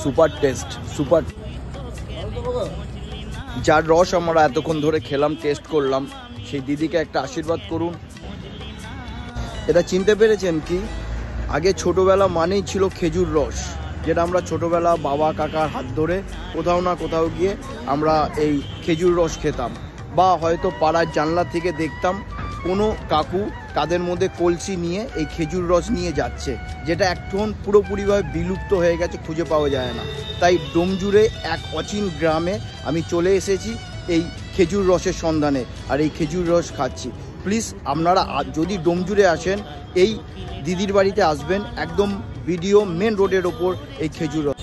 Super test, super. যার রস আমরা এতক্ষণ ধরে খেলাম, টেস্ট করলাম, সেই দিদিকে একটা আশীর্বাদ করুন। এটা চিনতে পেরেছেন কি? আগে ছোটোবেলা মানেই ছিল খেজুর রস, যেটা আমরা ছোটোবেলা বাবা কাকার হাত ধরে কোথাও না কোথাও গিয়ে আমরা এই খেজুর রস খেতাম, বা হয়তো পাড়ার জানলা থেকে দেখতাম কোনো কাকু কাদের মধ্যে কলসি নিয়ে এই খেজুর রস নিয়ে যাচ্ছে, যেটা এখন পুরোপুরিভাবে বিলুপ্ত হয়ে গেছে, খুঁজে পাওয়া যায় না। তাই ডোমজুড়ে এক অচিন গ্রামে আমি চলে এসেছি এই খেজুর রসের সন্ধানে, আর এই খেজুর রস খাচ্ছি। প্লিজ আপনারা যদি ডোমজুড়ে আসেন, এই দিদির বাড়িতে আসবেন, একদম ভিডিও মেন রোডের ওপর এই খেজুর রস।